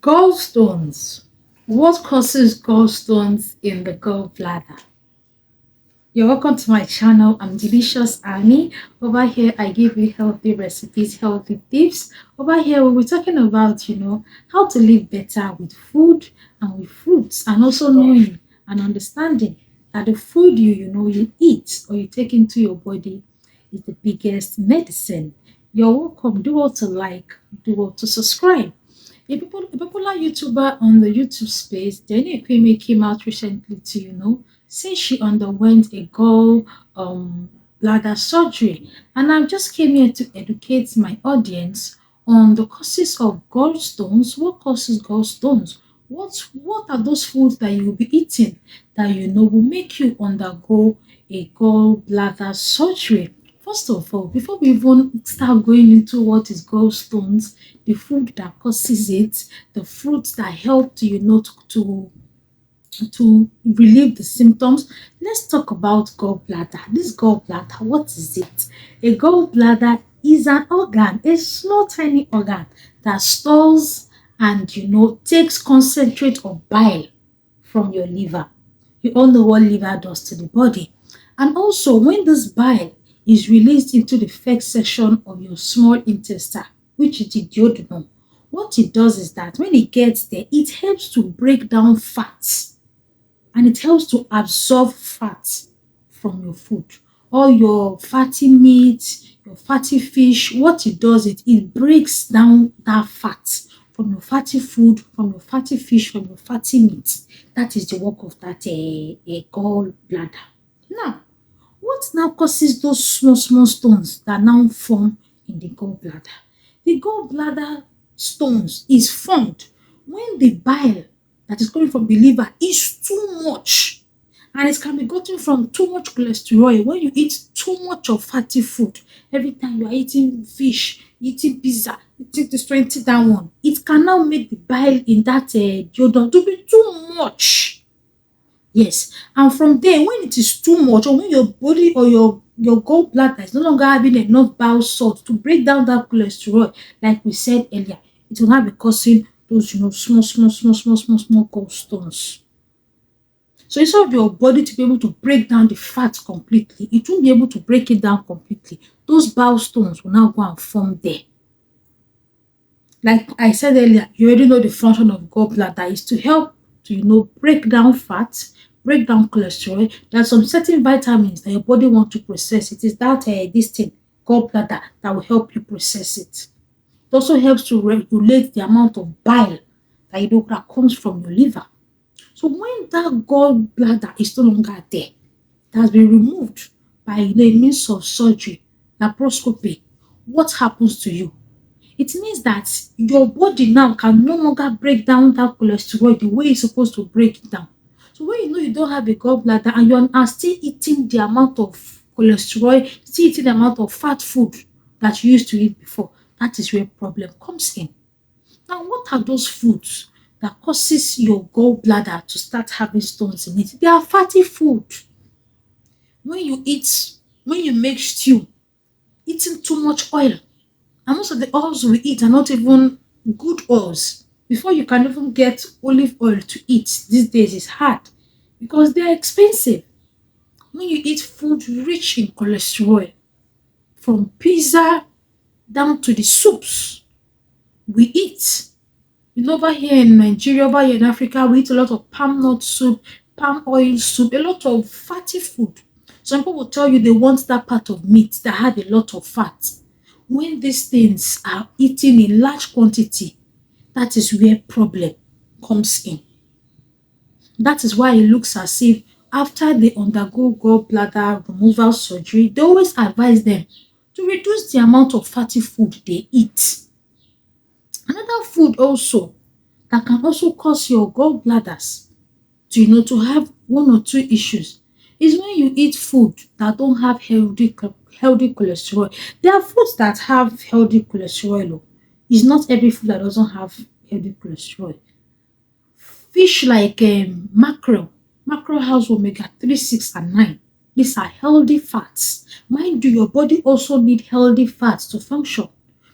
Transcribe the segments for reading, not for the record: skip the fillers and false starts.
Gallstones. What causes gallstones in the gallbladder? You're welcome to my channel. I'm Delicious Annie. Over here, I give you healthy recipes, healthy tips. Over here, we'll be talking about, how to live better with food and with fruits, and also knowing and understanding that the food you eat or you take into your body is the biggest medicine. You're welcome. Do what to like, do what to subscribe. A popular YouTuber on the YouTube space, Jenny Ekweme, came out recently to, say she underwent a gall bladder surgery. And I just came here to educate my audience on the causes of gallstones. What causes gallstones? What are those foods that you'll be eating that will make you undergo a gallbladder surgery? First of all, before we even start going into what is gallstones, the food that causes it, the fruits that help to relieve the symptoms, let's talk about gallbladder. This gallbladder, what is it? A gallbladder is an organ, a small tiny organ that stores and takes concentrate of bile from your liver. You all know what liver does to the body. And also, when this bile is released into the first section of your small intestine, which is the duodenum, what it does is that when it gets there, it helps to break down fats and it helps to absorb fat from your food. All your fatty meat, your fatty fish, what it does is it breaks down that fat from your fatty food, from your fatty fish, from your fatty meat. That is the work of that gallbladder. Now, what now causes those small stones that now form in the gallbladder? The gallbladder stones is formed when the bile that is coming from the liver is too much, and it can be gotten from too much cholesterol. When you eat too much of fatty food, every time you are eating fish, eating pizza, eating this 20 that one, it can now make the bile in that duodenum to be too much. Yes, and from there, when it is too much, or when your body or your gallbladder is no longer having enough bile salt to break down that cholesterol, like we said earlier, it will now be causing those small gallstones. So instead of your body to be able to break down the fat completely, it won't be able to break it down completely. Those bile stones will now go and form there. Like I said earlier, you already know the function of gallbladder is to help to break down fat, break down cholesterol. There are some certain vitamins that your body wants to process. It is that this thing, gallbladder, that will help you process it. It also helps to regulate the amount of bile that comes from your liver. So when that gallbladder is no longer there, it has been removed by a means of surgery, laparoscopy, what happens to you? It means that your body now can no longer break down that cholesterol the way it's supposed to break it down. So when you don't have a gallbladder and you are still eating the amount of cholesterol, still eating the amount of fat food that you used to eat before, that is where problem comes in. Now, what are those foods that causes your gallbladder to start having stones in it? They are fatty food. When you make stew, eating too much oil, and most of the oils we eat are not even good oils. Before you can even get olive oil to eat these days is hard because they are expensive. When you eat food rich in cholesterol, from pizza down to the soups we eat. Over here in Nigeria, over here in Africa, we eat a lot of palm nut soup, palm oil soup, a lot of fatty food. Some people will tell you they want that part of meat that had a lot of fat. When these things are eaten in large quantity, that is where problem comes in. That is why it looks as if after they undergo gallbladder removal surgery, they always advise them to reduce the amount of fatty food they eat. Another food also that can also cause your gallbladders to have one or two issues is when you eat food that don't have healthy cholesterol. There are foods that have healthy cholesterol. It's not every food that doesn't have healthy cholesterol. Fish like mackerel has omega 3, 6 and 9. These are healthy fats. Mind you, your body also need healthy fats to function.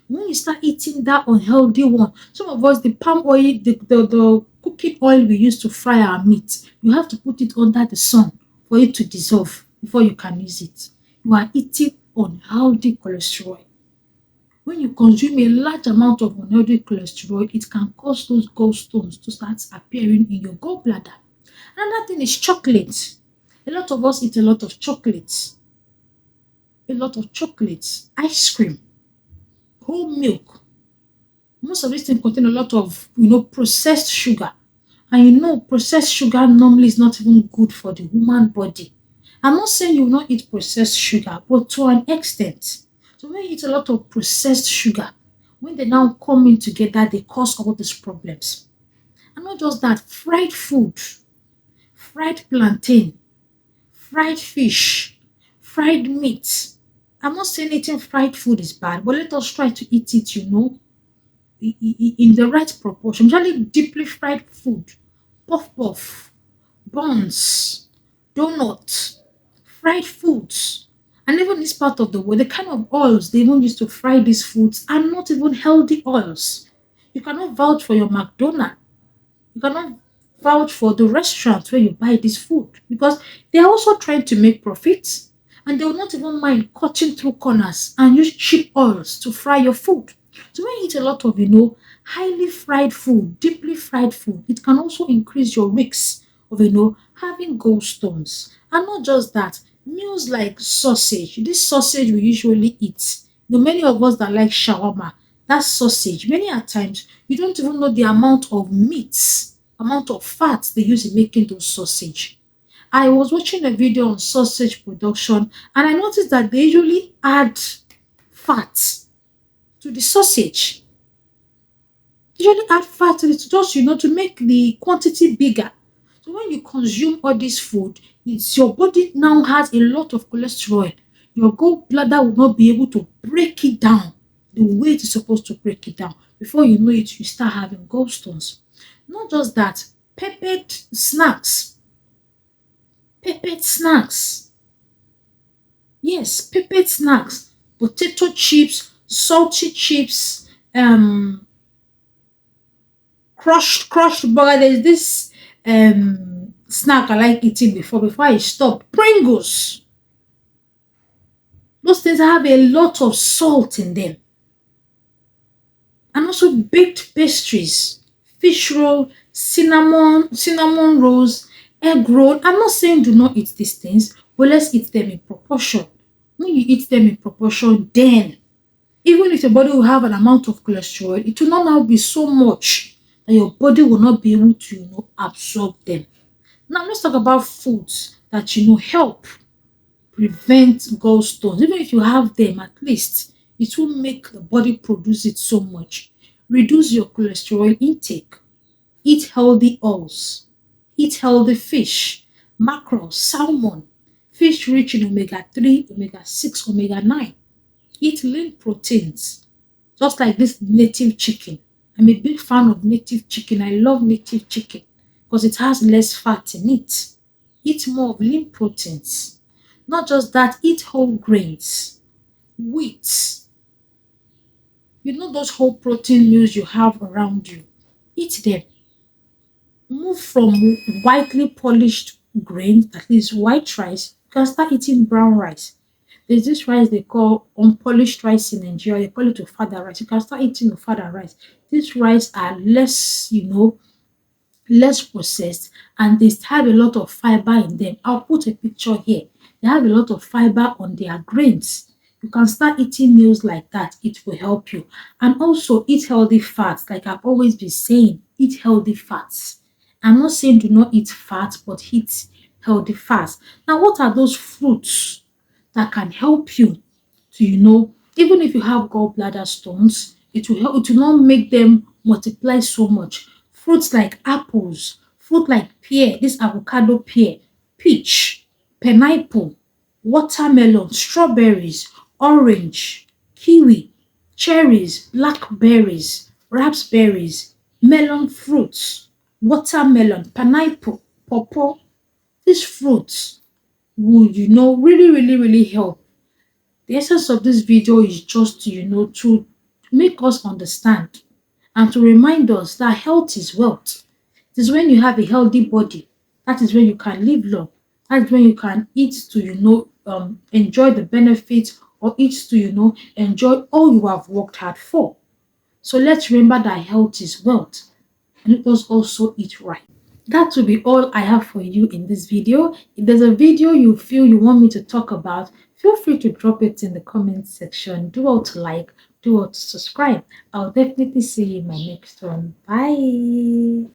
When you start eating that unhealthy one, some of us, the palm oil, the cooking oil we use to fry our meat, you have to put it under the sun for it to dissolve before you can use it. You are eating unhealthy cholesterol. When you consume a large amount of unhealthy cholesterol, it can cause those gallstones to start appearing in your gallbladder. Another thing is chocolate. A lot of us eat a lot of chocolates, ice cream, whole milk. Most of these things contain a lot of, processed sugar. And processed sugar normally is not even good for the human body. I'm not saying you will not eat processed sugar, but to an extent. So when you eat a lot of processed sugar, when they now come in together, they cause all these problems. And not just that, fried food, fried plantain, fried fish, fried meat. I'm not saying eating fried food is bad, but let us try to eat it, in the right proportion. Usually deeply fried food, puff puff, buns, donut, fried foods. And even this part of the world, the kind of oils they even use to fry these foods are not even healthy oils. You cannot vouch for your McDonald's. You cannot vouch for the restaurant where you buy this food because they are also trying to make profits and they will not even mind cutting through corners and use cheap oils to fry your food. So when you eat a lot of, highly fried food, deeply fried food, it can also increase your risk of, having gallstones. And not just that, meals like sausage, this sausage we usually eat. Many of us that like shawarma, that sausage, many at times you don't even know the amount of meat, amount of fat they use in making those sausage. I was watching a video on sausage production and I noticed that they usually add fat to the sausage. They usually add fat to it just, to make the quantity bigger. So when you consume all this food, it's your body now has a lot of cholesterol. Your gallbladder will not be able to break it down the way it is supposed to break it down. Before you know it, you start having gallstones. Not just that, peppered snacks. Peppered snacks. Yes, peppered snacks. Potato chips, salty chips, crushed burger. There's this snack I like eating before I stop. Pringles. Those things have a lot of salt in them. And also baked pastries, fish roll, cinnamon rolls, egg roll. I'm not saying do not eat these things, but let's eat them in proportion. When you eat them in proportion, then even if your body will have an amount of cholesterol, it will not now be so much that your body will not be able to, absorb them. Now let's talk about foods that help prevent gallstones. Even if you have them, at least it will make the body produce it so much. Reduce your cholesterol intake. Eat healthy oils. Eat healthy fish, mackerel, salmon, fish rich in omega 3, omega 6, omega 9. Eat lean proteins, just like this native chicken. I'm a big fan of native chicken. I love native chicken because it has less fat in it. Eat more of lean proteins. Not just that, eat whole grains, wheat. Those whole protein meals you have around you. Eat them. Move from whitely polished grains, at least white rice. You can start eating brown rice. There's this rice they call unpolished rice in Nigeria. They call it ofada rice. You can start eating ofada rice. These rice are less processed and they have a lot of fiber in them. I'll put a picture here. They have a lot of fiber on their grains. You can start eating meals like that. It will help you. And also eat healthy fats. Like I've always been saying, eat healthy fats. I'm not saying do not eat fat, but eat healthy fats. Now, what are those fruits that can help you to, even if you have gallbladder stones, it will help, it will not make them multiply so much. Fruits like apples, fruit like pear, this avocado pear, peach, pineapple, watermelon, strawberries, orange, kiwi, cherries, blackberries, raspberries, melon fruits, watermelon, pineapple, pawpaw. These fruits would, really, really, really help. The essence of this video is just to, to make us understand and to remind us that health is wealth. It is when you have a healthy body, that is when you can live long. That is when you can eat to, enjoy the benefits, or eat to, enjoy all you have worked hard for. So let's remember that health is wealth, and let us also eat right. That will be all I have for you in this video. If there's a video you feel you want me to talk about, feel free to drop it in the comment section. Do all to like, do all to subscribe. I'll definitely see you in my next one. Bye.